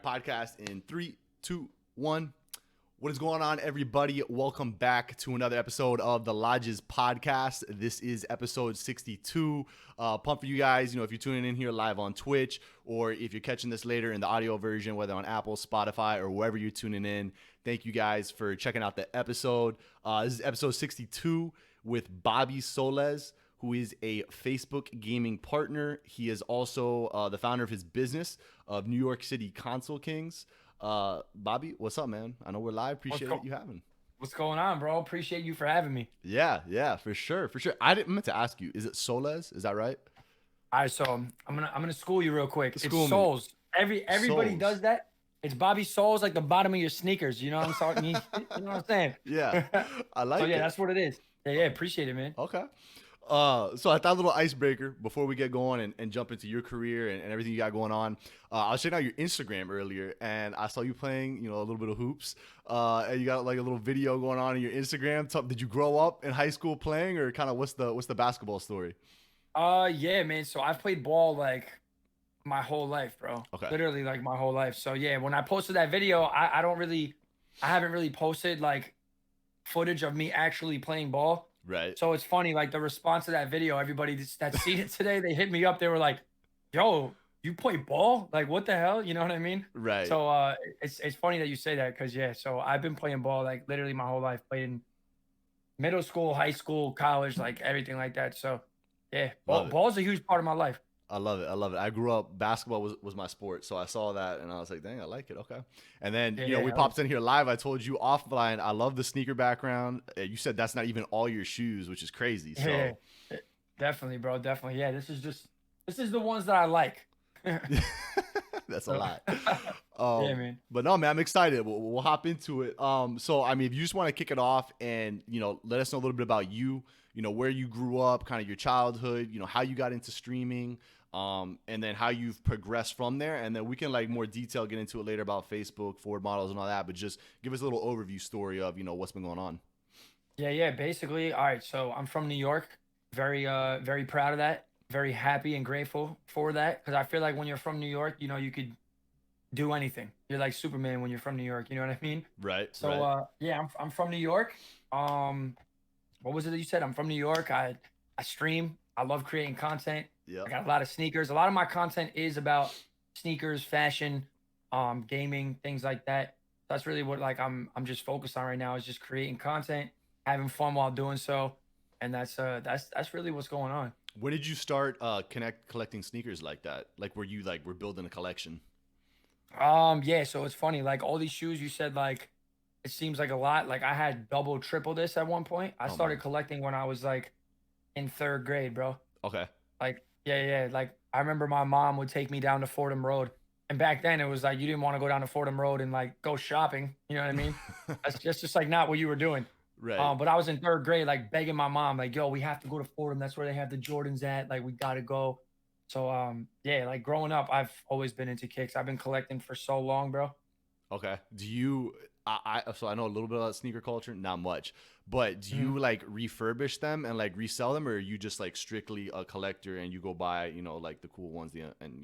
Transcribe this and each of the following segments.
Podcast in 3, 2, 1. What is going on, everybody? Welcome back to another episode of the Lodgz Podcast. This is episode 62. Pumped for you guys. If you're tuning in here live on Twitch, or if you're catching this later in the audio version, whether on Apple, Spotify, or wherever you're tuning in, thank you guys for checking out the episode. This is episode 62 with Bobby Solez, who is a Facebook gaming partner. He is also the founder of his business of New York City Console Kings. Bobby, what's up, man? I know we're live. Appreciate you having. What's going on, bro? Appreciate you for having me. Yeah, for sure. I meant to ask you, is it Solez? Is that right? All right, so I'm gonna school you real quick. School it's me. Soles. Everybody Soles. does that. It's Bobby Soles, like the bottom of your sneakers. You know what I'm talking? You know what I'm saying? Yeah, I like so yeah, it. that's what it is. Yeah, appreciate it, man. Okay. So I thought a little icebreaker before we get going and jump into your career and everything you got going on. I was checking out your Instagram earlier, and I saw you playing, a little bit of hoops. And you got like a little video going on in your Instagram. Did you grow up in high school playing, or kind of what's the basketball story? Yeah, man. So I've played ball like my whole life, bro. Okay. Literally like my whole life. So yeah, when I posted that video, I haven't really posted like footage of me actually playing ball. Right. So it's funny, like the response to that video, everybody that's seen it today, they hit me up. They were like, yo, you play ball? Like, what the hell? You know what I mean? Right. So it's funny that you say that because, yeah, so I've been playing ball like literally my whole life, played in middle school, high school, college, like everything like that. So, yeah, ball's a huge part of my life. I love it. I grew up, basketball was my sport. So I saw that and I was like, dang, I like it. Okay. And then, we popped in here live. I told you offline, I love the sneaker background. You said that's not even all your shoes, which is crazy. So Yeah, definitely, bro. Definitely. Yeah. This is the ones that I like. that's a lot. Yeah, man. But no, man, I'm excited. We'll hop into it. So, I mean, if you just want to kick it off and, let us know a little bit about you, where you grew up, kind of your childhood, how you got into streaming, and then how you've progressed from there. And then we can more detail, get into it later about Facebook, Ford models and all that, but just give us a little overview story of, what's been going on. Yeah. Basically, all right. So I'm from New York. Very proud of that. Very happy and grateful for that. Because I feel like when you're from New York, you could do anything. You're like Superman when you're from New York. You know what I mean? Right. So right. Yeah, I'm from New York. What was it that you said? I'm from New York. I stream. I love creating content. Yeah. I got a lot of sneakers. A lot of my content is about sneakers, fashion, gaming, things like that. That's really what I'm just focused on right now, is just creating content, having fun while doing so. And that's really what's going on. When did you start collecting sneakers like that? Like, were you we're building a collection? Yeah, so it's funny, like all these shoes you said, like it seems like a lot. Like I had double, triple this at one point. I started collecting when I was like in 3rd grade, bro. Okay. Like, yeah. Like I remember my mom would take me down to Fordham Road. And back then it was like you didn't want to go down to Fordham Road and like go shopping. You know what I mean? That's just like not what you were doing. Right. But I was in 3rd grade, like begging my mom, like, yo, we have to go to Fordham. That's where they have the Jordans at. Like, we gotta go. So yeah, like growing up, I've always been into kicks. I've been collecting for so long, bro. Okay. Do you so I know a little bit about sneaker culture, not much, but do you refurbish them and resell them, or are you just strictly a collector and you go buy, the cool ones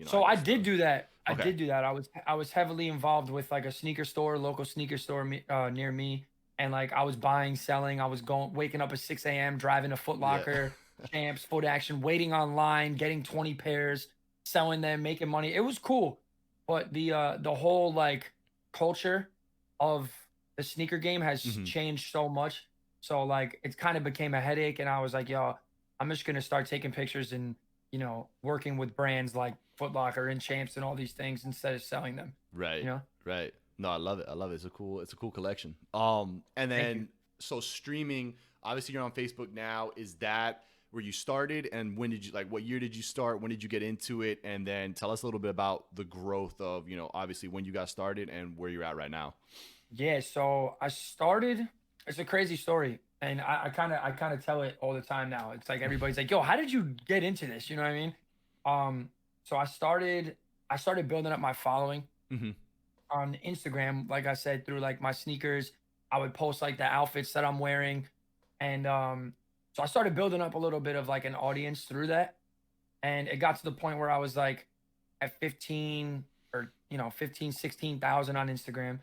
So I did do that. Okay. I did do that. I was heavily involved with like a sneaker store, local sneaker store near me. And I was buying, selling, I was waking up at 6 a.m., driving to Foot Locker, Champs, Foot Action, waiting online, getting 20 pairs, selling them, making money. It was cool. But the whole culture of the sneaker game has changed so much. So it kind of became a headache. And I was like, yo, I'm just going to start taking pictures and, working with brands like Foot Locker and Champs and all these things instead of selling them. Right. Right. No, I love it. It's a cool collection. And then so streaming, obviously you're on Facebook now. Is that where you started? And when did you what year did you start? When did you get into it? And then tell us a little bit about the growth of, obviously when you got started and where you're at right now. Yeah, so I started, it's a crazy story. And I kind of tell it all the time now. It's like everybody's like, yo, how did you get into this? You know what I mean? So I started building up my following. On Instagram, like I said, through my sneakers. I would post the outfits that I'm wearing. And so I started building up a little bit of an audience through that. And it got to the point where I was at 15, or 15, 16,000 on Instagram.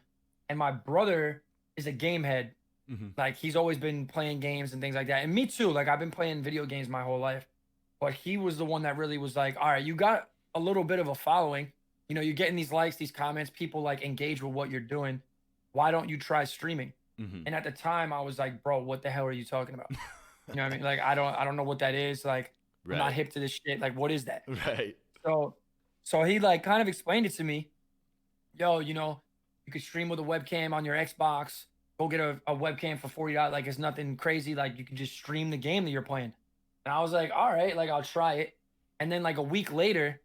And my brother is a game head. Like he's always been playing games and things like that. And me too. Like I've been playing video games my whole life. But he was the one that really was like, all right, you got a little bit of a following. You're getting these likes, these comments, people like engage with what you're doing. Why don't you try streaming? And at the time I was like, bro, what the hell are you talking about? You know what I mean? Like, I don't know what that is. Like, I'm not hip to this shit. Like, what is that? Right. So he like kind of explained it to me. Yo, you could stream with a webcam on your Xbox. Go get a webcam for $40. Like, it's nothing crazy. Like, you can just stream the game that you're playing. And I was like, all right, like, I'll try it. And then like a week later,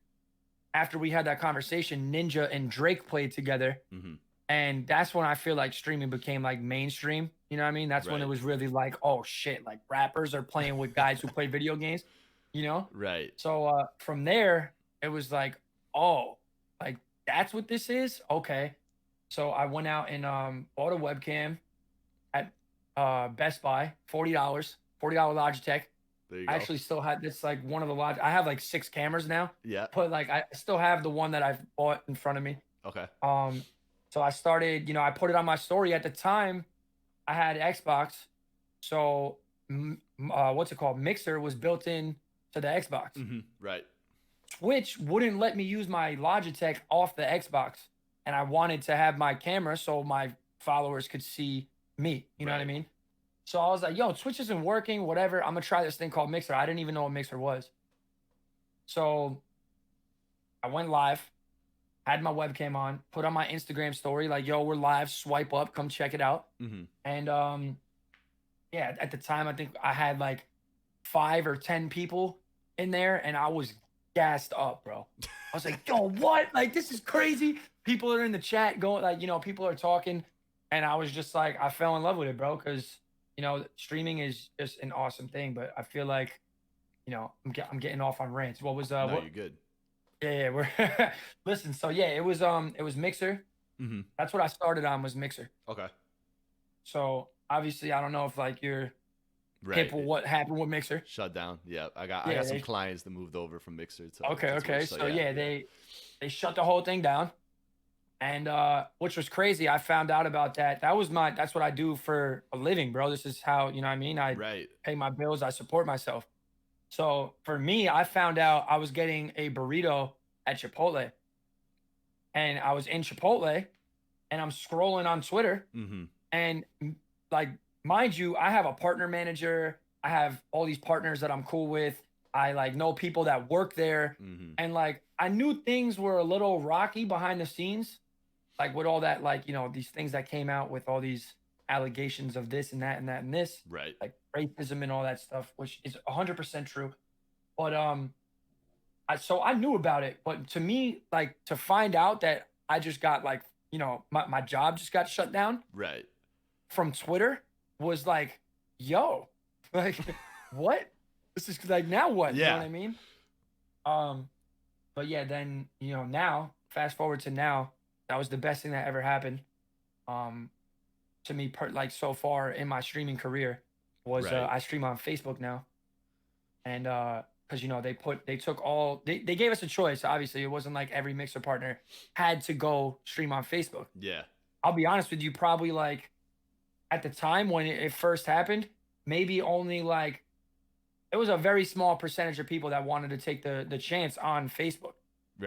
after we had that conversation, Ninja and Drake played together. And that's when I feel like streaming became like mainstream. You know what I mean? That's when it was really like, oh shit, like rappers are playing with guys who play video games, Right. So from there, it was like, oh, like that's what this is? Okay. So I went out and bought a webcam at Best Buy, $40 Logitech. There you I go. actually still had this, like one of the I have like 6 cameras now. Yeah. But like I still have the one that I've bought in front of me. Okay. So I started, I put it on my story. At the time, I had Xbox. So what's it called? Mixer was built in to the Xbox. Right. Twitch wouldn't let me use my Logitech off the Xbox. And I wanted to have my camera so my followers could see me. You know what I mean? So I was like, yo, Twitch isn't working, whatever. I'm going to try this thing called Mixer. I didn't even know what Mixer was. So I went live, had my webcam on, put on my Instagram story, like, yo, we're live, swipe up, come check it out. And yeah, at the time, I think I had like 5 or 10 people in there, and I was gassed up, bro. I was like, yo, what? Like, this is crazy. People are in the chat going, like, people are talking. And I was just like, I fell in love with it, bro, because, streaming is just an awesome thing. But I feel like, I'm getting off on rants. What was no, you're good. Yeah, we're listen. So yeah, it was Mixer. That's what I started on, was Mixer. Okay. So obviously, I don't know if like you're hip with what happened with Mixer. Shut down. Yeah, I got some clients that moved over from Mixer to okay. Twitch, So yeah, they shut the whole thing down, and which was crazy. I found out about that. That's what I do for a living, bro. This is how, you know what I mean? I pay my bills. I support myself. So for me, I found out I was getting a burrito at Chipotle, and I was in Chipotle, and I'm scrolling on Twitter, and like, mind you, I have a partner manager. I have all these partners that I'm cool with. I like know people that work there, and like I knew things were a little rocky behind the scenes, like with all that, like these things that came out with all these allegations of this and that and that and this, like racism and all that stuff, which is 100% true. But so I knew about it. But to me, like, to find out that I just got like, my job just got shut down, from Twitter, was like, yo, like, what? This is like, now what? You know what I mean? But yeah, then now, fast forward to now, that was the best thing that ever happened. To me, like so far in my streaming career, was I stream on Facebook now, and because they gave us a choice. Obviously, it wasn't like every Mixer partner had to go stream on Facebook. Yeah, I'll be honest with you, probably like at the time when it first happened, maybe only like it was a very small percentage of people that wanted to take the chance on Facebook.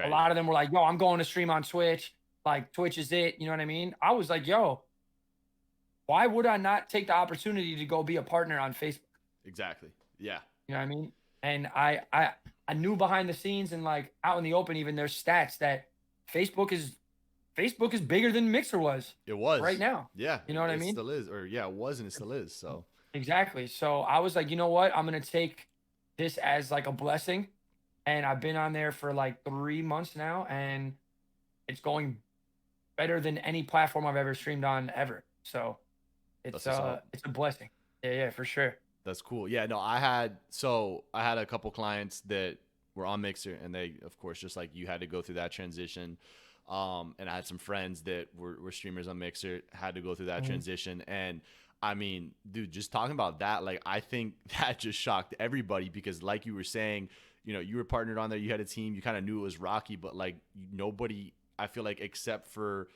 A lot of them were like, yo, I'm going to stream on Twitch. Like, Twitch is it. You know what I mean? I was like, yo, why would I not take the opportunity to go be a partner on Facebook? Exactly. Yeah. You know what I mean? And I knew behind the scenes and like out in the open, even there's stats that Facebook is bigger than Mixer was. It was right now. Yeah. You know what I mean? It still is, or it was and it still is. So exactly. So I was like, you know what? I'm gonna take this as like a blessing. And I've been on there for like 3 months now, and it's going better than any platform I've ever streamed on ever. So it's a blessing. Yeah, for sure. That's cool. Yeah, no, I had a couple clients that were on Mixer, and they, of course, just like you, had to go through that transition. And I had some friends that were streamers on Mixer, had to go through that transition. And I mean, dude, just talking about that, like, I think that just shocked everybody, because like you were saying, you were partnered on there, you had a team, you kind of knew it was rocky, but like nobody I feel like except for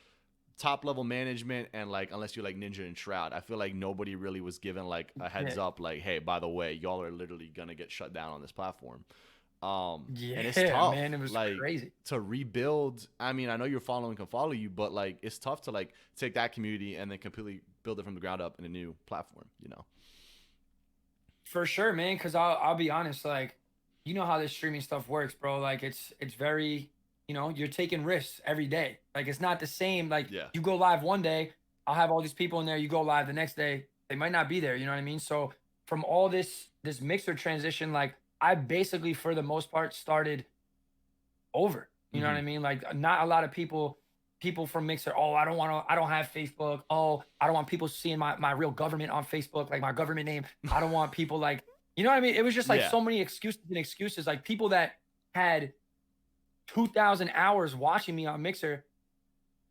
top level management and like unless you're like Ninja and Shroud, I feel like nobody really was given like a heads up, like, hey, by the way, y'all are literally gonna get shut down on this platform. And it's Yeah, tough, man, it was like crazy. to rebuild. I mean, I know your following can follow you, but like it's tough to like take that community and then completely build it from the ground up in a new platform, you know? For sure, man. Because I'll be honest, like, you know how this streaming stuff works, bro. Like, it's very, you're taking risks every day. Like, it's not the same. Like, Yeah. you go live one day, I'll have all these people in there. You go live the next day, they might not be there. You know what I mean? So from all this mixer transition, like, I basically for the most part started over. You know what I mean? Like, not a lot of people from Mixer. Oh, I don't have Facebook. Oh, I don't want people seeing my real government on Facebook, like my government name. I don't want people like, you know what I mean? It was just like Yeah. so many excuses. Like people that had 2,000 hours watching me on Mixer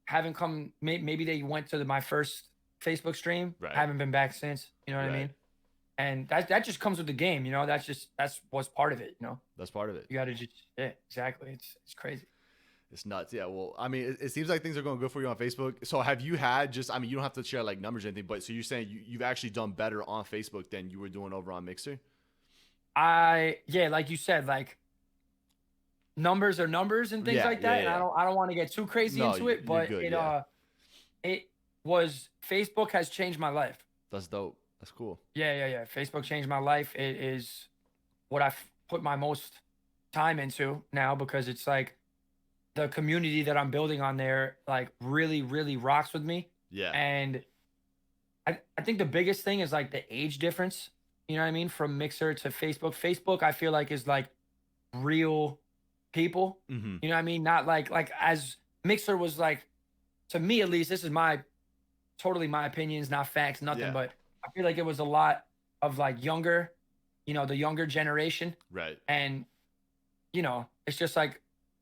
haven't come. Maybe they went to my first Facebook stream, Right. haven't been back since. You know what I Right. mean? And that just comes with the game. That's what's part of it. That's part of it. You got to just, yeah, exactly. It's crazy. It's nuts. Yeah. Well, I mean, it seems like things are going good for you on Facebook. So have you had just, I mean, you don't have to share like numbers or anything, but so you're saying you've actually done better on Facebook than you were doing over on Mixer? Yeah, like you said, like numbers are numbers and things Yeah, like that. yeah, And yeah. I don't want to get too crazy No, into it, you're but good, yeah. it was Facebook has changed my life. That's dope. That's cool. Yeah. Facebook changed my life. It is what I've put my most time into now because it's like the community that I'm building on there, like really, really rocks with me. Yeah. And I think the biggest thing is like the age difference. You know what I mean? From Mixer to Facebook. Facebook, I feel like is like real people. Mm-hmm. You know what I mean? Not like as Mixer was like, to me at least, this is totally my opinions, not facts, nothing. Yeah. But I feel like it was a lot of like younger, the younger generation. Right. And, it's just like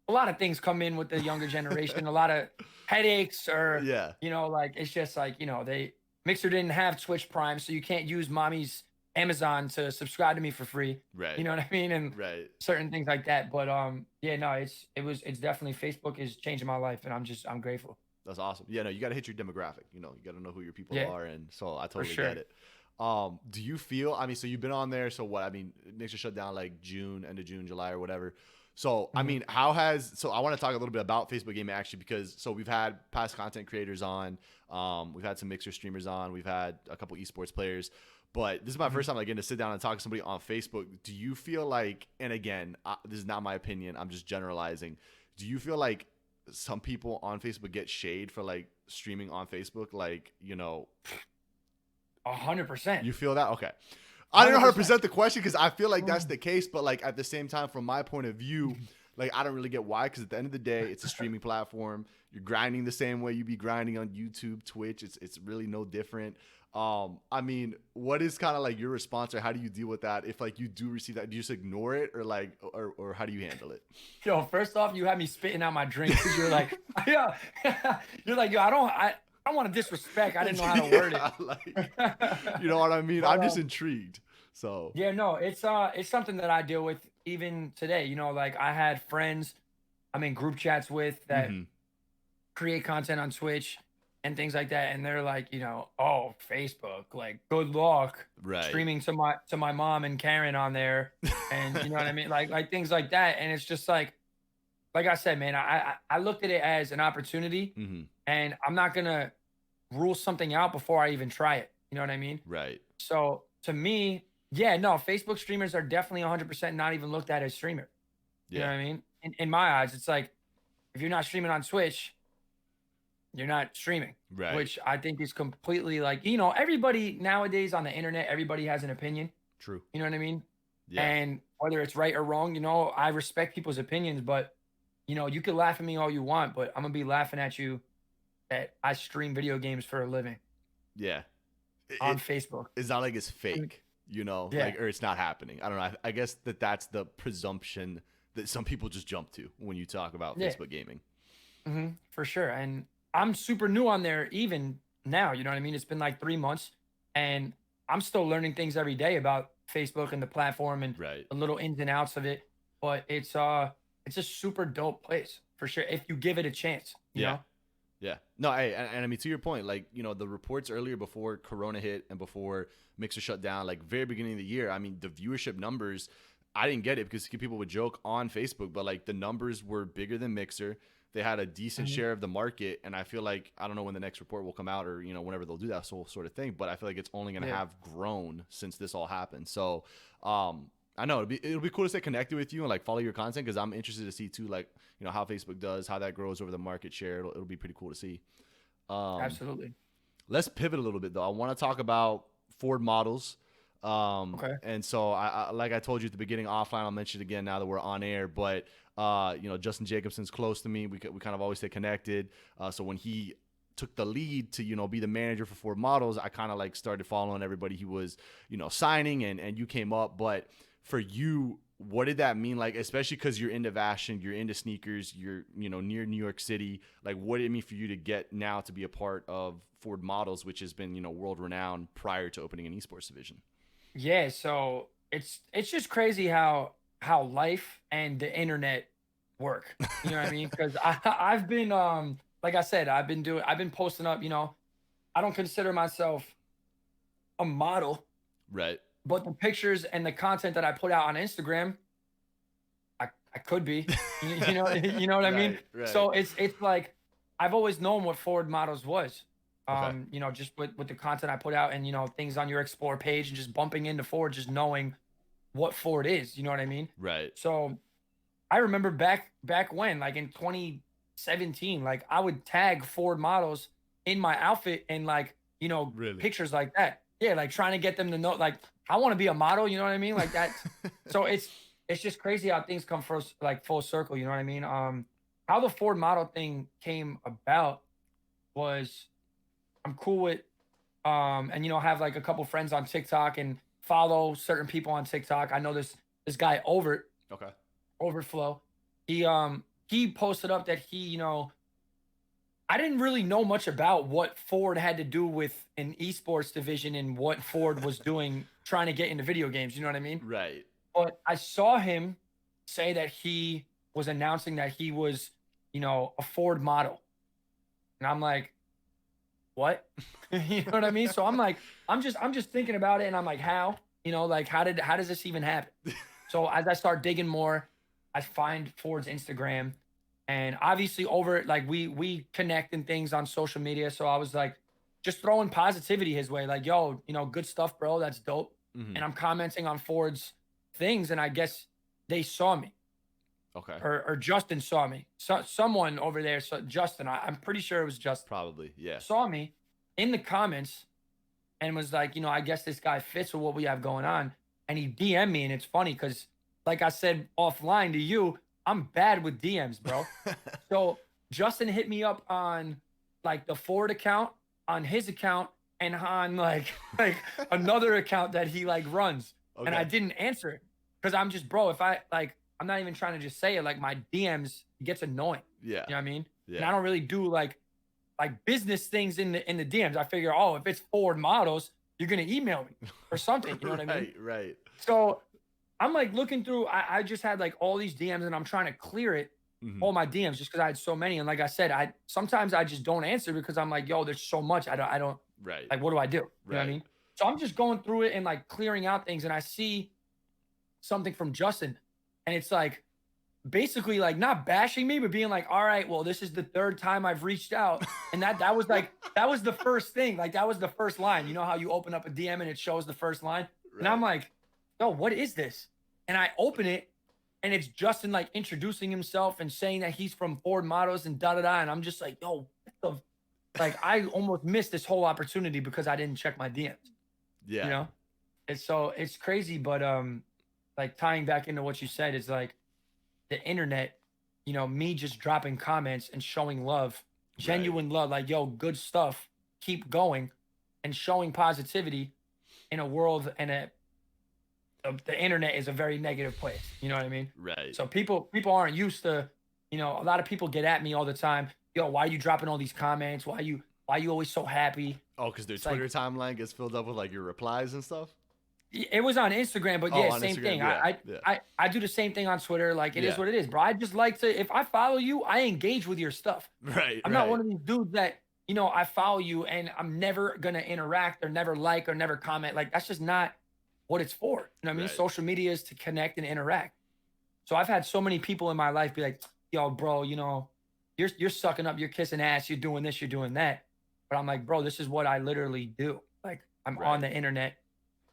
a lot of things come in with the younger generation, a lot of headaches or, Yeah. like, it's just like, Mixer didn't have Twitch Prime, so you can't use mommy's Amazon to subscribe to me for free. Right. You know what I mean? And Right. certain things like that. But yeah, no, it's definitely Facebook is changing my life, and I'm grateful. That's awesome. Yeah, no, you got to hit your demographic. You got to know who your people Yeah. are, and so I totally sure. get it. Do you feel? I mean, so you've been on there. So what? I mean, Mixer shut down like end of June, July, or whatever. So I mean, I want to talk a little bit about Facebook gaming actually, because so we've had past content creators on, we've had some Mixer streamers on, we've had a couple esports players, but this is my first time like getting to sit down and talk to somebody on Facebook. Do you feel like, and again, this is not my opinion, I'm just generalizing. Do you feel like some people on Facebook get shade for like streaming on Facebook? Like, 100%. You feel that? Okay. I don't know how to 100%. present the question because I feel like that's the case, but like at the same time, from my point of view, like I don't really get why. Because at the end of the day, it's a streaming platform. You're grinding the same way you be grinding on YouTube, Twitch. It's really no different. I mean, what is kind of like your response, or how do you deal with that? If like you do receive that, do you just ignore it, or like, or how do you handle it? Yo, first off, you had me spitting out my drink because you're like, yeah, you're like, yo, I don't want to disrespect. I didn't know how to word it. Like, you know what I mean? But, I'm just intrigued. So yeah, no, it's something that I deal with even today. Like I had friends I'm in group chats with that create content on Twitch and things like that, and they're like, oh, Facebook, like good luck Right. streaming to my mom and Karen on there, and you know what I mean, like things like that. And it's just like I said, man, I looked at it as an opportunity, and I'm not gonna rule something out before I even try it. You know what I mean? Right. So to me, yeah, no, Facebook streamers are definitely 100% not even looked at as streamer. You know what I mean? In my eyes, it's like, if you're not streaming on Twitch, you're not streaming. Right. Which I think is completely like, everybody nowadays on the internet, everybody has an opinion. True. You know what I mean? Yeah. And whether it's right or wrong, I respect people's opinions, but you could laugh at me all you want, but I'm gonna be laughing at you that I stream video games for a living. Yeah. On Facebook. It's not like it's fake, like, or it's not happening. I don't know. I guess that's the presumption that some people just jump to when you talk about Facebook gaming. For sure. And I'm super new on there even now, you know what I mean? It's been like 3 months, and I'm still learning things every day about Facebook and the platform and Right. the little ins and outs of it. But it's a super dope place. for sure. If you give it a chance, you know? Yeah. No, and I mean, to your point, like, you know, the reports earlier before Corona hit and before Mixer shut down, like very beginning of the year, I mean, the viewership numbers, I didn't get it because people would joke on Facebook, but like the numbers were bigger than Mixer. They had a decent share of the market. And I feel like, I don't know when the next report will come out or, you know, whenever they'll do that whole sort of thing, but I feel like it's only going to have grown since this all happened. So, I know it'll be cool to stay connected with you and like follow your content because I'm interested to see too, like, you know, how Facebook does, how that grows over the market share. It'll be pretty cool to see. Absolutely. Let's pivot a little bit though. I want to talk about Ford models. Okay. And so I like I told you at the beginning offline, I'll mention it again now that we're on air, but you know, Justin Jacobson's close to me. We kind of always stay connected. So when he took the lead to, you know, be the manager for Ford models, I kind of like started following everybody he was, you know, signing and you came up. But for you, what did that mean? Like, especially because you're into fashion, you're into sneakers, you're, you know, near New York City. Like, what did it mean for you to get now to be a part of Ford Models, which has been, you know, world renowned prior to opening an esports division? Yeah, so it's just crazy how life and the internet work. You know what I mean? Because I've been like I said, I've been posting up. You know, I don't consider myself a model, Right. but the pictures and the content that I put out on Instagram, I could be. You know what I mean? Right. So it's like I've always known what Ford Models was. Okay. You know, just with the content I put out and, you know, things on your explore page and just bumping into Ford, just knowing what Ford is, you know what I mean? Right. So I remember back when, like in 2017, like I would tag Ford models in my outfit and like, you know, Really? pictures like that. Yeah, like trying to get them to know, like, I want to be a model, you know what I mean? Like that. So it's just crazy how things come first, like full circle, you know what I mean? How the Ford model thing came about was I'm cool with and you know, have like a couple friends on TikTok and follow certain people on TikTok. I know this guy Okay. Overflow. He posted up that he, you know, I didn't really know much about what Ford had to do with an esports division and what Ford was doing trying to get into video games, you know what I mean? Right. But I saw him say that he was announcing that he was, you know, a Ford model. And I'm like, what? You know what I mean? So I'm like, I'm just thinking about it and I'm like, how? You know, like how does this even happen? So as I start digging more, I find Ford's Instagram and obviously over like we connect and things on social media. So I was like just throwing positivity his way, like, yo, you know, good stuff, bro. That's dope. Mm-hmm. And I'm commenting on Ford's things and I guess they saw me. Okay. Or Justin saw me. So someone over there, so Justin, I'm pretty sure it was Justin. Probably, yeah. Saw me in the comments and was like, you know, I guess this guy fits with what we have going on. And he DM'd me, and it's funny because, like I said offline to you, I'm bad with DMs, bro. So Justin hit me up on like the Ford account, on his account, and on like another account that he like runs. Okay. And I didn't answer it because I'm just, bro, if I like, I'm not even trying to just say it. Like my DMs gets annoying. Yeah. You know what I mean? Yeah. And I don't really do like business things in the DMs. I figure, oh, if it's Ford models, you're gonna email me or something. You know what I mean? Right. So I'm like looking through. I just had like all these DMs, and I'm trying to clear it, all my DMs, just because I had so many. And like I said, sometimes I just don't answer because I'm like, yo, there's so much. I don't. Right. Like, what do I do? You know what I mean? So I'm just going through it and like clearing out things, and I see something from Justin, and it's like basically like not bashing me, but being like, all right, well, this is the third time I've reached out. And that was like, that was the first thing. Like that was the first line. You know how you open up a DM and it shows the first line? Right. And I'm like, yo, what is this? And I open it and it's Justin like introducing himself and saying that he's from Ford Models and da-da-da. And I'm just like, yo, what the, like I almost missed this whole opportunity because I didn't check my DMs. Yeah. You know? It's crazy, but like tying back into what you said is like, the internet, you know, me just dropping comments and showing love, genuine love, like, yo, good stuff, keep going, and showing positivity in a world and the internet is a very negative place. You know what I mean? Right. So people aren't used to, you know, a lot of people get at me all the time. Yo, why are you dropping all these comments? Why you always so happy? Oh, because their Twitter timeline gets filled up with like your replies and stuff? It was on Instagram, but Oh, yeah, on same Instagram. thing. Yeah. I, Yeah. I I do the same thing on Twitter. Like it is Yeah. what it is, bro. I just like to, if I follow you, I engage with your stuff. Right. I'm not one of these dudes that, I follow you and I'm never gonna interact or never like or never comment. Like that's just not what it's for. You know what I mean? Right. Social media is to connect and interact. So I've had so many people in my life be like, yo, bro, you're sucking up, you're kissing ass, you're doing this, you're doing that. But I'm like, bro, this is what I literally do. Like I'm on the internet.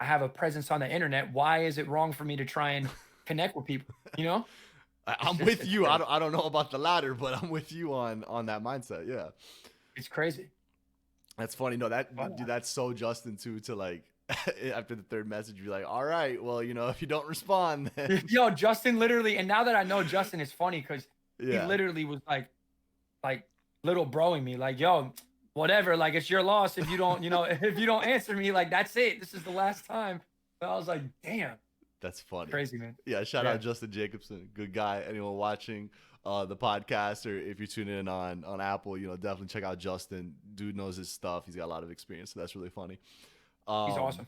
I have a presence on the internet. Why is it wrong for me to try and connect with people? I'm with you. I don't know about the latter, but I'm with you on that mindset. Yeah. It's crazy. That's funny. No, dude, that's so Justin too, to like after the third message be like, all right, well, if you don't respond, then Yo, Justin literally, and now that I know Justin, it's funny because he yeah. literally was like little broing me, like, yo, whatever, like it's your loss if you don't, if you don't answer me, like that's it. This is the last time. And I was like, damn. That's funny. Crazy, man. Yeah, shout out Justin Jacobson. Good guy. Anyone watching the podcast, or if you're tuning in on Apple, definitely check out Justin. Dude knows his stuff. He's got a lot of experience, so that's really funny. He's awesome.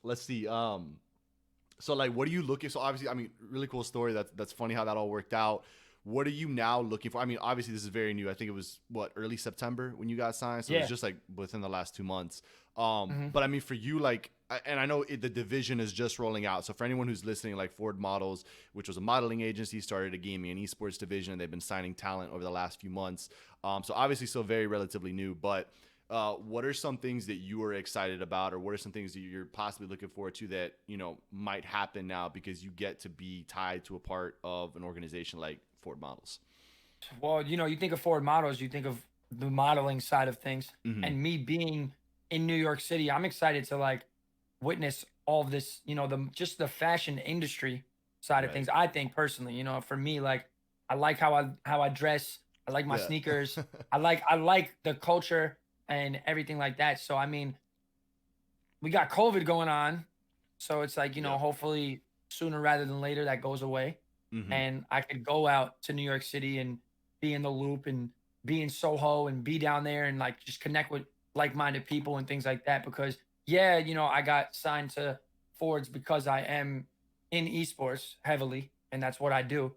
Let's see. So like, what are you looking? So obviously, I mean, really cool story. That's funny how that all worked out. What are you now looking for? I mean, obviously this is very new. I think it was early September when you got signed. So it's just like within the last 2 months. But I mean, for you, like, and I know the division is just rolling out. So for anyone who's listening, like Forward Models, which was a modeling agency, started a gaming and esports division, and they've been signing talent over the last few months. So obviously still very relatively new, but what are some things that you are excited about, or what are some things that you're possibly looking forward to that, might happen now because you get to be tied to a part of an organization like Forward Models? Well, you think of Forward Models, you think of the modeling side of things. And me being in New York City, I'm excited to like witness all of this, just the fashion industry side of things. I think personally, for me, like I like how I dress. I like my sneakers. I like the culture and everything like that. So, I mean, we got COVID going on. So it's like, hopefully sooner rather than later that goes away. And I could go out to New York City and be in the loop and be in Soho and be down there and like just connect with like-minded people and things like that. Because I got signed to Fords because I am in esports heavily and that's what I do.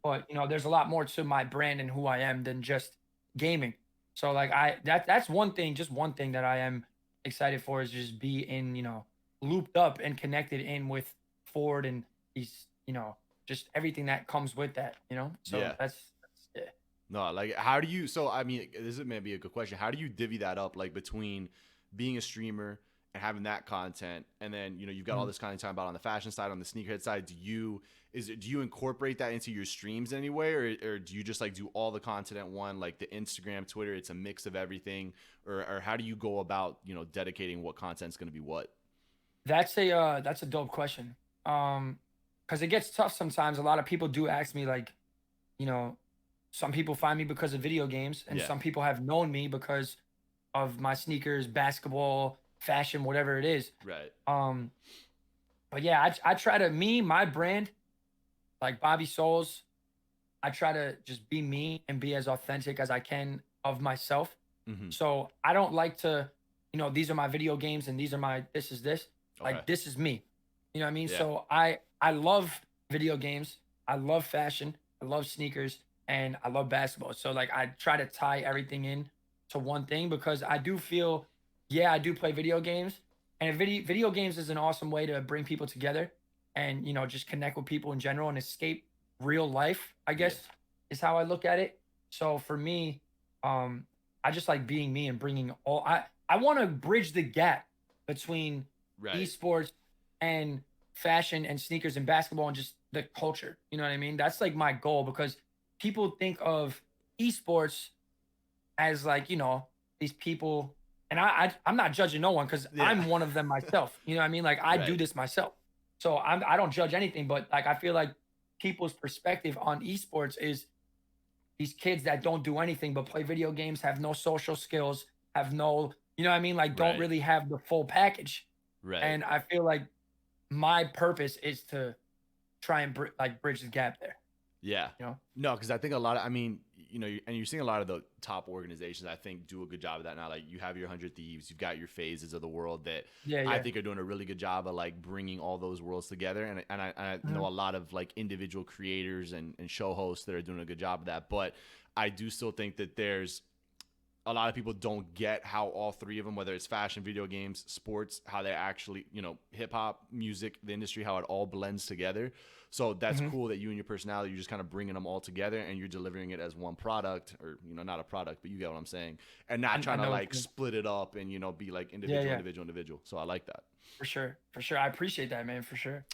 But, there's a lot more to my brand and who I am than just gaming. So like that's one thing that I am excited for is just be in, looped up and connected in with Ford and these, just everything that comes with that, So that's No, like how do you, so I mean, this is maybe a good question. How do you divvy that up, like between being a streamer and having that content, and then you've got all this content talking about on the fashion side, on the sneakerhead side? Do you incorporate that into your streams anyway, or do you just like do all the content at one, like the Instagram, Twitter? It's a mix of everything, or how do you go about dedicating what content's going to be what? That's a dope question. Because it gets tough sometimes. A lot of people do ask me like, some people find me because of video games, and some people have known me because of my sneakers, basketball, fashion, whatever it is. Right. But yeah, I try to, my brand, like Bobby Solez, I try to just be me and be as authentic as I can of myself. So I don't like to, these are my video games and these are my, this is this. Like, this is me. You know what I mean? Yeah. So I love video games. I love fashion. I love sneakers. And I love basketball. So, like, I try to tie everything in to one thing because I do feel, I do play video games. And video games is an awesome way to bring people together and, just connect with people in general and escape real life, I guess, is how I look at it. So, for me, I just like being me and bringing all... I want to bridge the gap between esports and fashion and sneakers and basketball and just the culture. You know what I mean? That's like my goal because people think of esports as like, these people, and I'm not judging no one because I'm one of them myself. You know what I mean? Like I do this myself. So I don't judge anything, but like I feel like people's perspective on esports is these kids that don't do anything but play video games, have no social skills, have no, you know what I mean? Like don't really have the full package. Right. And I feel like my purpose is to try and bridge the gap there. Yeah. No, because I think a lot of, I mean, and you're seeing a lot of the top organizations, I think, do a good job of that now. Like you have your 100 Thieves, you've got your Phases of the world that I think are doing a really good job of like bringing all those worlds together. And I know a lot of like individual creators and show hosts that are doing a good job of that. But I do still think that there's a lot of people don't get how all three of them, whether it's fashion, video games, sports, how they actually, hip hop, music, the industry, how it all blends together. So that's cool that you and your personality, you're just kind of bringing them all together and you're delivering it as one product, or, not a product, but you get what I'm saying. And not trying to like split it up and, be like individual. So I like that. For sure. I appreciate that, man. For sure.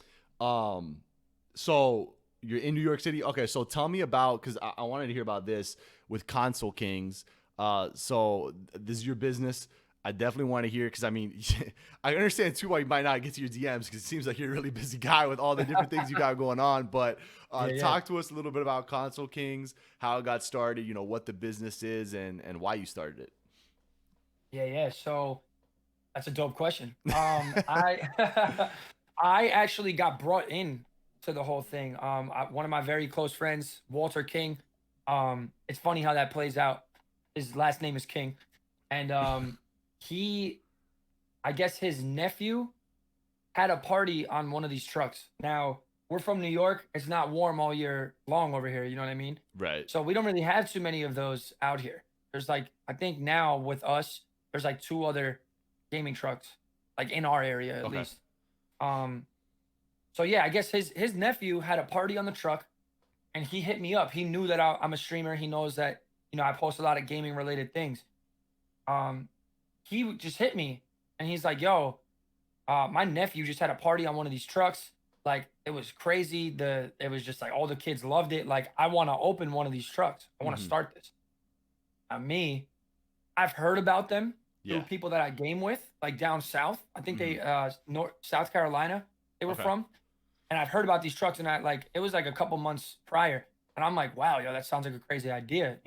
So you're in New York City. Okay. So tell me about, cause I wanted to hear about this with Console Kings. So this is your business. I definitely want to hear, because I mean, I understand too why you might not get to your DMs, because it seems like you're a really busy guy with all the different things you got going on. But talk to us a little bit about Console Kings, how it got started, what the business is, and why you started it. Yeah. So that's a dope question. I I actually got brought in to the whole thing. One of my very close friends, Walter King. It's funny how that plays out. His last name is King, and I guess his nephew had a party on one of these trucks. Now, we're from New York. It's not warm all year long over here. You know what I mean? Right. So we don't really have too many of those out here. There's like, I think now with us, there's like 2 other gaming trucks, like in our area at least. So yeah, I guess his nephew had a party on the truck, and he hit me up. He knew that I'm a streamer. He knows that, I post a lot of gaming related things. He just hit me and he's like, yo, my nephew just had a party on one of these trucks. Like, it was crazy. It was just like all the kids loved it. Like, I want to open one of these trucks. I want to start this. I've heard about them through people that I game with, like down south. I think they South Carolina they were from. And I've heard about these trucks, and it was like a couple months prior. And I'm like, wow, yo, that sounds like a crazy idea,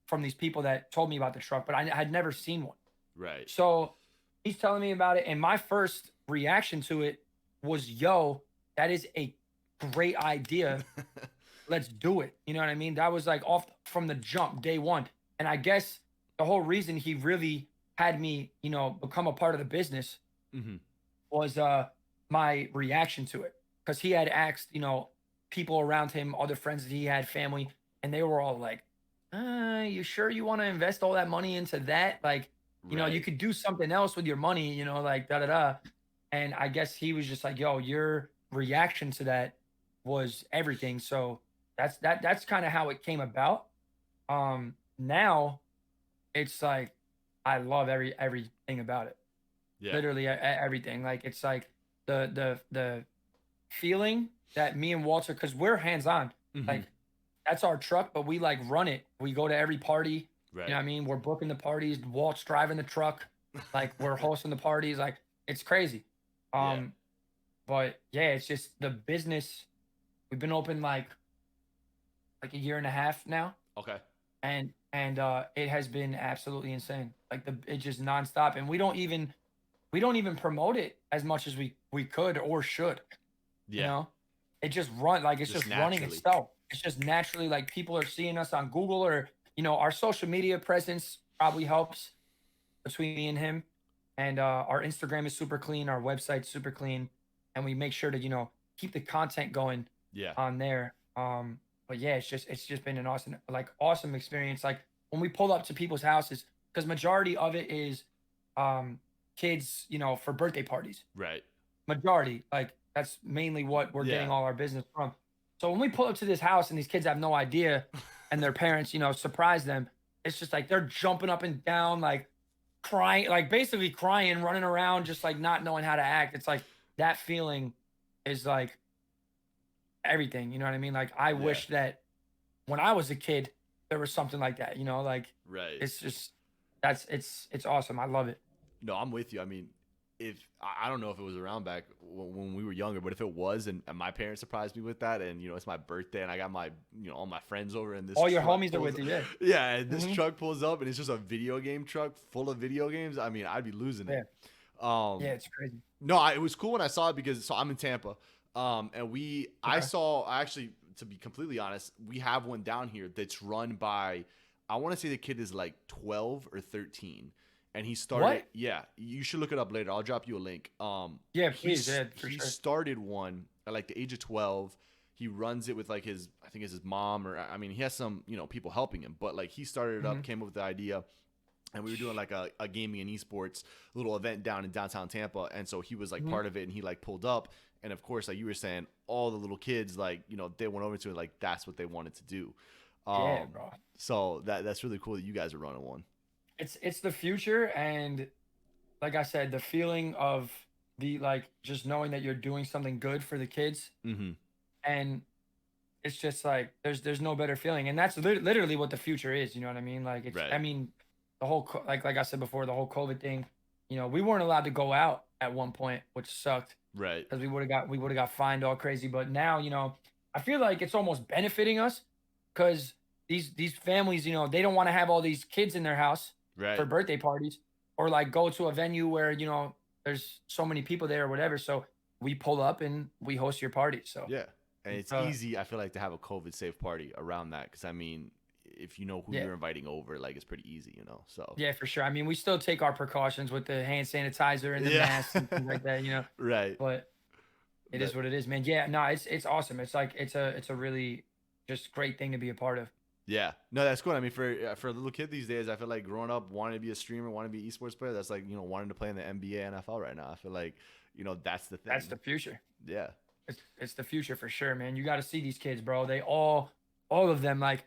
from these people that told me about the truck, but I had never seen one. Right. So he's telling me about it, and my first reaction to it was, yo, that is a great idea. Let's do it. You know what I mean? That was like off from the jump, day one. And I guess the whole reason he really had me, become a part of the business was my reaction to it. Because he had asked, people around him, other friends that he had, family, and they were all like, you sure you want to invest all that money into that? Like, you could do something else with your money, like da-da-da. And I guess he was just like, yo, your reaction to that was everything. So that's kind of how it came about. Now it's like, I love everything about it. Yeah. Literally everything. Like, it's like the feeling that me and Walter, because we're hands-on, like that's our truck, but we like run it. We go to every party. Right. You know what I mean? We're booking the parties. Walt's driving the truck. Like, we're hosting the parties. Like, it's crazy. But yeah, it's just the business. We've been open like a year and a half now. Okay. And it has been absolutely insane. Like, it's just nonstop, and we don't even promote it as much as we could or should. Yeah. It just it's just running itself. It's just naturally, like, people are seeing us on Google, or our social media presence probably helps between me and him. And our Instagram is super clean. Our website's super clean. And we make sure to, keep the content going on there. But yeah, it's just been an awesome experience. Like, when we pull up to people's houses, because majority of it is kids, for birthday parties. Right. Majority. Like, that's mainly what we're getting all our business from. So when we pull up to this house and these kids have no idea, and their parents, surprise them, it's just like they're jumping up and down, like crying, like basically crying, running around, just like not knowing how to act. It's like that feeling is like everything. You know what I mean? Like, I wish that when I was a kid, there was something like that, like, right. It's just, it's awesome. I love it. No, I'm with you. I mean, I don't know if it was around back when we were younger, but if it was, and my parents surprised me with that, and it's my birthday, and I got my all my friends over, and this all your homies are with you, and this truck pulls up, and it's just a video game truck full of video games. I mean, I'd be losing it. It's crazy. No, it was cool when I saw it, because I'm in Tampa, and I actually to be completely honest, we have one down here that's run by, I want to say the kid is like 12 or 13. And he started, What? yeah, you should look it up later. I'll drop you a link. Yeah, please, for he sure. started one at like the age of 12. He runs it with like I think it's his mom, or I mean, he has some, people helping him, but like he started it up, came up with the idea, and we were doing like a gaming and esports little event down in downtown Tampa. And so he was like part of it, and he like pulled up. And of course, like you were saying, all the little kids, like, they went over to it, like that's what they wanted to do. Yeah, bro. So that's really cool that you guys are running one. It's the future, and like I said, the feeling of the like just knowing that you're doing something good for the kids, and it's just like there's no better feeling, and that's literally what the future is. You know what I mean? Like it's Right. I mean the whole like I said before, the whole COVID thing. We weren't allowed to go out at one point, which sucked. Right. Because we would have got fined all crazy. But now, I feel like it's almost benefiting us because these families, they don't want to have all these kids in their house for birthday parties, or like go to a venue where, there's so many people there or whatever. So we pull up and we host your party. So yeah. And it's easy, I feel like, to have a COVID safe party around that. Because I mean, if you know who you're inviting over, like it's pretty easy, so. Yeah, for sure. I mean, we still take our precautions with the hand sanitizer and the mask and things like that, Right. But it is what it is, man. Yeah, no, it's awesome. It's like it's a really just great thing to be a part of. Yeah, no, that's cool. I mean, for a little kid these days, I feel like growing up wanting to be a streamer, wanting to be an esports player, that's like wanting to play in the NBA, NFL right now. I feel like that's the thing. That's the future. Yeah, it's the future for sure, man. You got to see these kids, bro. They all of them, like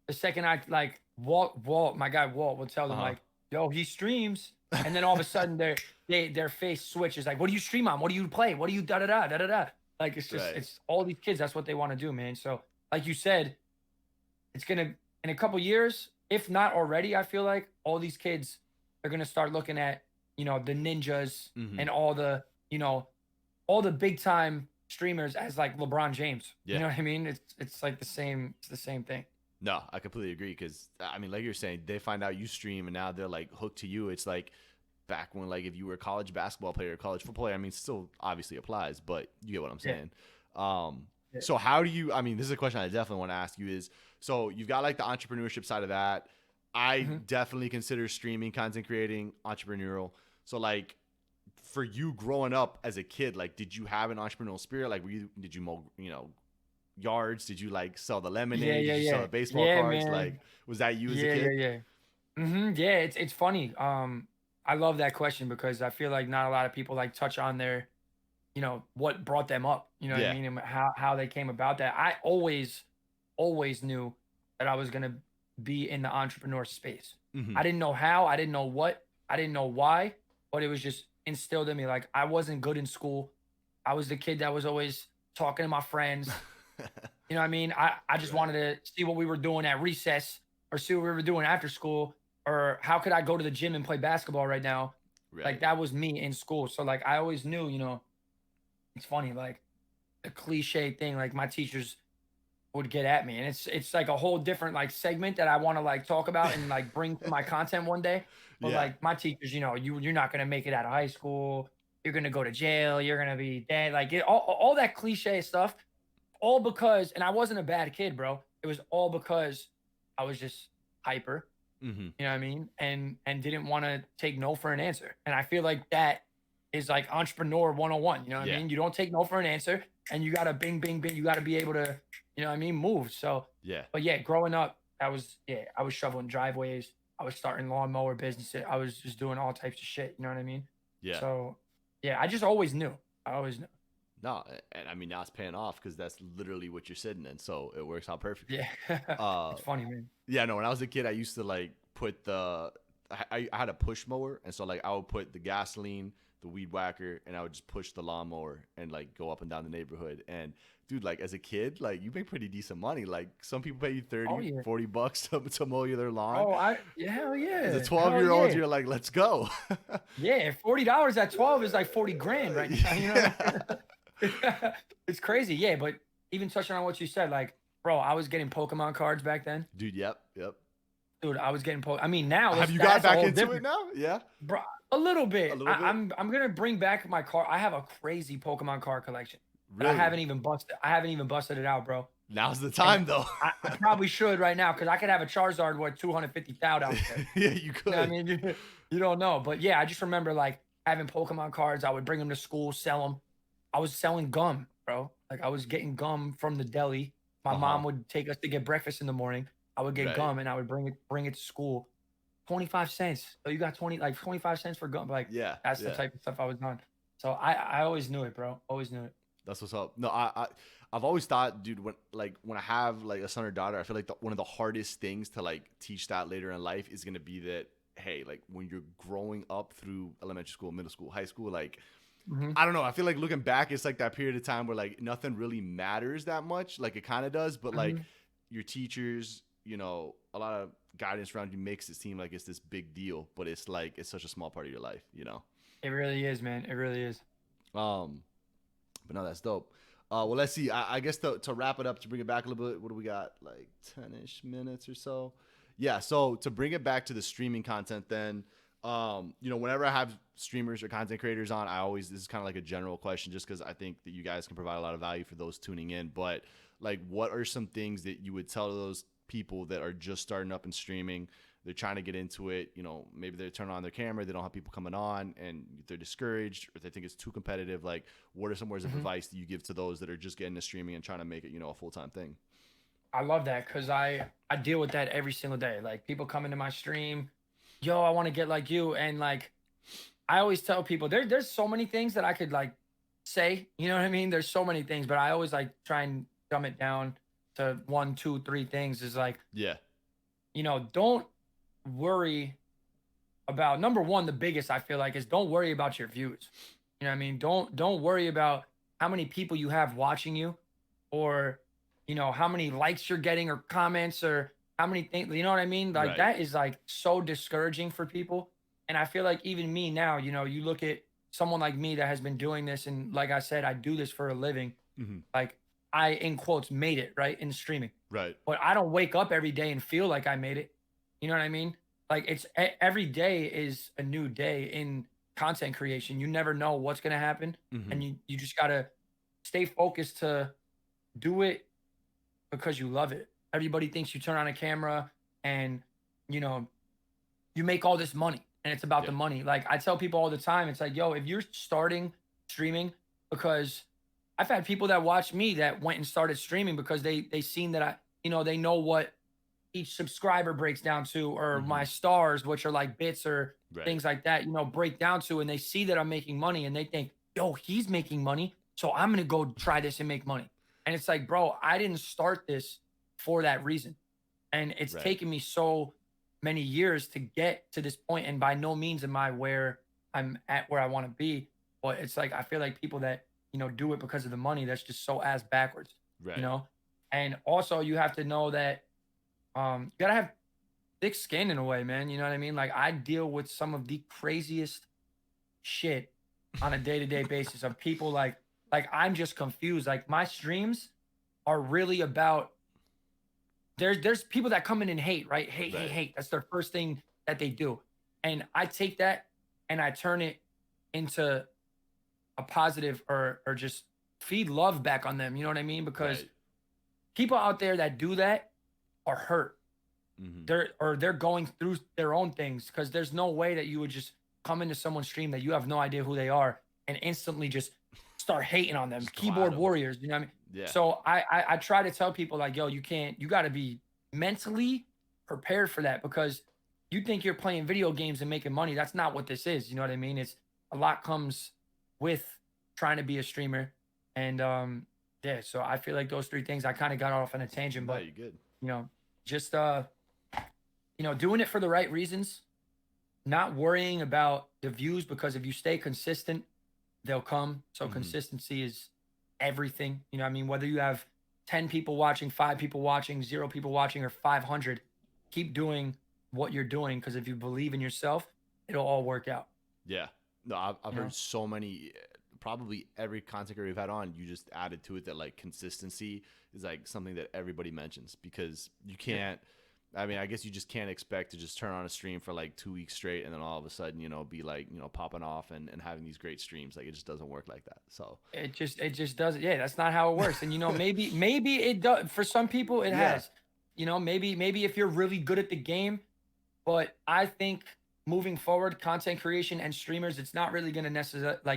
the second I like Walt, my guy Walt will tell them like, yo, he streams, and then all of a sudden their face switches like, what do you stream on? What do you play? What do you da da da da da da? Like it's just it's all these kids. That's what they want to do, man. So like you said, it's gonna in a couple years, if not already, I feel like all these kids are gonna start looking at the ninjas and all the big time streamers as like LeBron James. Yeah. You know what I mean? It's like the same thing. No, I completely agree, because I mean, like you're saying, they find out you stream and now they're like hooked to you. It's like back when, like, if you were a college basketball player, college football player, I mean, still obviously applies, but you get what I'm saying. So how do you, I mean, this is a question I definitely want to ask you is, so you've got like the entrepreneurship side of that. I definitely consider streaming, content creating entrepreneurial. So like for you growing up as a kid, like, did you have an entrepreneurial spirit? Like, did you mow, yards? Did you like sell the lemonade? Did you sell the baseball cards? Man. Like, was that you as a kid? Yeah, it's funny. I love that question because I feel like not a lot of people like touch on their, what brought them up, what I mean, and how they came about that. I always knew that I was going to be in the entrepreneur space. I didn't know how, I didn't know what, I didn't know why, but it was just instilled in me. Like, I wasn't good in school. I was the kid that was always talking to my friends. You know what I mean? I just wanted to see what we were doing at recess, or see what we were doing after school, or how could I go to the gym and play basketball right now? Like, that was me in school. So like, I always knew, it's funny, like the cliche thing, like my teachers would get at me, and it's like a whole different like segment that I want to like talk about and like bring to my content one day. But like my teachers, you're not going to make it out of high school. You're going to go to jail. You're going to be dead. Like all that cliche stuff, all because, and I wasn't a bad kid, bro. It was all because I was just hyper, you know what I mean? And didn't want to take no for an answer. And I feel like that is like entrepreneur 101, you know what I mean? You don't take no for an answer, and you got to bing, bing, bing. You got to be able to, you know what I mean, move. So, but yeah, growing up, I was shoveling driveways. I was starting lawnmower businesses. I was just doing all types of shit. You know what I mean? Yeah. So yeah, I just always knew. I always knew. No, and I mean, now it's paying off because that's literally what you're sitting in. So it works out perfectly. Yeah. It's funny, man. Yeah, no, when I was a kid, I used to like put I had a push mower. And so like I would put the gasoline, the weed whacker, and I would just push the lawnmower and like go up and down the neighborhood. And dude, like as a kid, like you make pretty decent money. Like some people pay you 30, $40 to mow their lawn. Oh, hell yeah. As a 12-year-old, you're like, let's go. Yeah, $40 at 12 is like 40 grand right now. You know, it's crazy. Yeah, but even touching on what you said, like, bro, I was getting Pokemon cards back then. Dude, yep. Dude, I was getting I mean, now have you got back into it now? Yeah, bro, a little bit. I'm gonna bring back I have a crazy Pokemon card collection. Really? I haven't even busted it out, bro. Now's the time, though. I probably should right now because I could have a Charizard worth 250,000 out there. Yeah, you You could. know what I mean? You don't know. But yeah, I just remember like having Pokemon cards. I would bring them to school, sell them. I was selling gum, bro. Like I was getting gum from the deli. My mom would take us to get breakfast in the morning. I would get Right. gum and I would bring it to school. 25 cents. So you got 25 cents for gum. Like Yeah. that's the type of stuff I was on. So I always knew it, bro. Always knew it. That's what's up. No, I've always thought, dude, when I have like a son or daughter, I feel like one of the hardest things to like teach that later in life is gonna be that, hey, like when you're growing up through elementary school, middle school, high school, like I don't know. I feel like looking back, it's like that period of time where like nothing really matters that much. Like it kind of does, but like your teachers, you know, a lot of guidance around you makes it seem like it's this big deal, but it's like it's such a small part of your life, you know. It really is, man. It really is. But no, that's dope. Well, let's see. I guess to wrap it up, to bring it back a little bit, what do we got? Like 10-ish minutes or so. Yeah. So to bring it back to the streaming content, then, you know, whenever I have streamers or content creators on, this is kind of like a general question, just because I think that you guys can provide a lot of value for those tuning in. But like, what are some things that you would tell those people that are just starting up in streaming? They're trying to get into it, you know, maybe they're turning on their camera, they don't have people coming on, and they're discouraged, or they think it's too competitive. Like, what are some words of advice that you give to those that are just getting into streaming and trying to make it, you know, a full-time thing? I love that because I deal with that every single day. Like people come into my stream, yo, I want to get like you. And like I always tell people there's so many things that I could like say, you know what I mean? There's so many things, but I always like try and dumb it down to 1, 2, 3 things. Is like, Yeah. you know, don't worry about number one, the biggest I feel like is don't worry about your views. You know what I mean? Don't worry about how many people you have watching you, or you know how many likes you're getting or comments, or how many things, you know what I mean? Like Right. that is like so discouraging for people. And I feel like even me now, you know, you look at someone like me that has been doing this, and like I said, I do this for a living. Like I in quotes made it right in streaming. Right. But I don't wake up every day and feel like I made it. You know what I mean? Like it's every day is a new day in content creation. You never know what's going to happen. And you just got to stay focused to do it because you love it. Everybody thinks you turn on a camera and, you know, you make all this money and it's about the money. Like I tell people all the time, it's like, yo, if you're starting streaming, because I've had people that watch me that went and started streaming because they seen that I, you know, they know what each subscriber breaks down to, or my stars, which are like bits or things like that, you know, break down to, and they see that I'm making money and they think, yo, he's making money, so I'm going to go try this and make money. And it's like, bro, I didn't start this for that reason. And it's taken me so many years to get to this point. And by no means am I where I'm at, where I want to be. But it's like, I feel like people that, you know, do it because of the money, that's just so ass backwards, you know? And also you have to know that you gotta have thick skin in a way, man. You know what I mean? Like I deal with some of the craziest shit on a day-to-day basis of people like I'm just confused. Like my streams are really about there's people that come in and hate, right? Hate. That's their first thing that they do. And I take that and I turn it into a positive or just feed love back on them. You know what I mean? Because people out there that do that are hurt. They're going through their own things, because there's no way that you would just come into someone's stream that you have no idea who they are and instantly just start hating on them. Just keyboard warriors, you know what I mean? Yeah. So I try to tell people like, yo, you got to be mentally prepared for that, because you think you're playing video games and making money. That's not what this is. You know what I mean? It's a lot comes with trying to be a streamer. And yeah, so I feel like those 3 things, I kind of got off on a tangent, but you're good. You know, just you know, doing it for the right reasons, not worrying about the views, because if you stay consistent, they'll come. So consistency is everything. You know what I mean? Whether you have 10 people watching, 5 people watching, 0 people watching, or 500, keep doing what you're doing, because if you believe in yourself, it'll all work out. Yeah. No, I've heard so many, probably every content creator we've had on, you just added to it that like consistency is like something that everybody mentions, because you can't, I mean, I guess you just can't expect to just turn on a stream for like 2 weeks straight and then all of a sudden, be like, popping off and having these great streams. Like, it just doesn't work like that. So it just doesn't. Yeah, that's not how it works. And maybe it does for some people. It has. Maybe if you're really good at the game, but I think moving forward, content creation and streamers, it's not really going to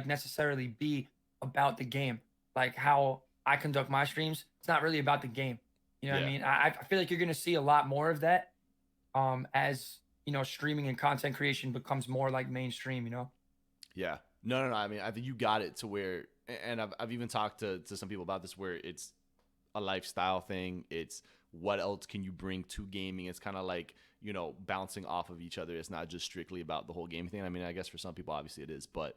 necessarily be about the game. Like how I conduct my streams, it's not really about the game. You know what I mean? I feel like you're going to see a lot more of that as, streaming and content creation becomes more like mainstream, Yeah. No. I mean, I think you got it to where, and I've even talked to some people about this, where it's a lifestyle thing. It's what else can you bring to gaming? It's kind of like, bouncing off of each other. It's not just strictly about the whole game thing. I mean, I guess for some people, obviously it is, but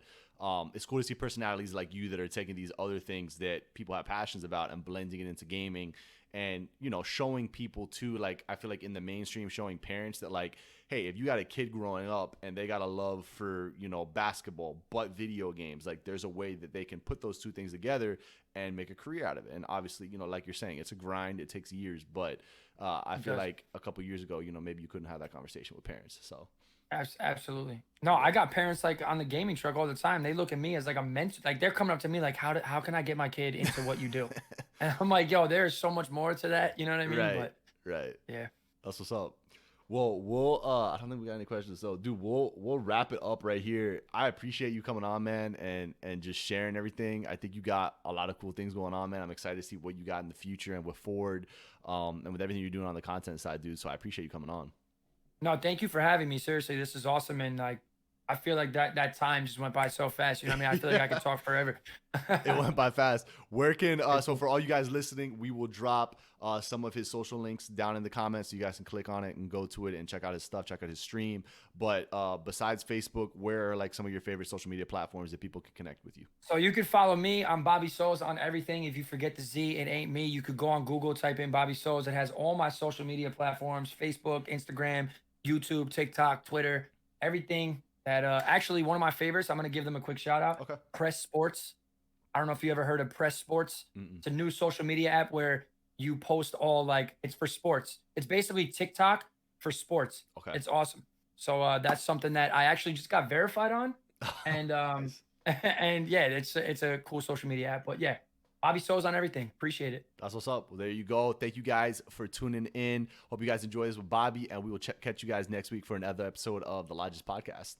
it's cool to see personalities like you that are taking these other things that people have passions about and blending it into gaming. And, showing people too, like, I feel like in the mainstream, showing parents that, like, hey, if you got a kid growing up and they got a love for, basketball, but video games, like, there's a way that they can put those two things together and make a career out of it. And obviously, like you're saying, it's a grind. It takes years. But I feel like a couple years ago, maybe you couldn't have that conversation with parents. So. Absolutely. No, I got parents like on the gaming truck all the time. They look at me as like a mentor. Like they're coming up to me like, how can I get my kid into what you do? And I'm like, yo, there's so much more to that. You know what I mean? Right. Yeah. That's what's up. Well, we'll I don't think we got any questions. So, dude, we'll wrap it up right here. I appreciate you coming on, man, and just sharing everything. I think you got a lot of cool things going on, man. I'm excited to see what you got in the future and with Ford, and with everything you're doing on the content side, dude. So I appreciate you coming on. No, thank you for having me. Seriously, this is awesome. And like, I feel like that time just went by so fast. You know what I mean? I feel like I could talk forever. It went by fast. Where can, so for all you guys listening, we will drop some of his social links down in the comments so you guys can click on it and go to it and check out his stuff, check out his stream. But besides Facebook, where are like some of your favorite social media platforms that people can connect with you? So you can follow me. I'm Bobby Solez on everything. If you forget the Z, it ain't me. You could go on Google, type in Bobby Solez. It has all my social media platforms, Facebook, Instagram, YouTube, TikTok, Twitter, everything that actually one of my favorites. I'm going to give them a quick shout out. Okay. Press Sports. I don't know if you ever heard of Press Sports. It's a new social media app where you post all like, it's for sports. It's basically TikTok for sports. Okay. It's awesome. So that's something that I actually just got verified on. And Nice. and yeah, it's a cool social media app. But yeah, Bobby Solez on everything. Appreciate it. That's what's up. Well, there you go. Thank you guys for tuning in. Hope you guys enjoy this with Bobby, and we will catch you guys next week for another episode of the Lodgz Podcast.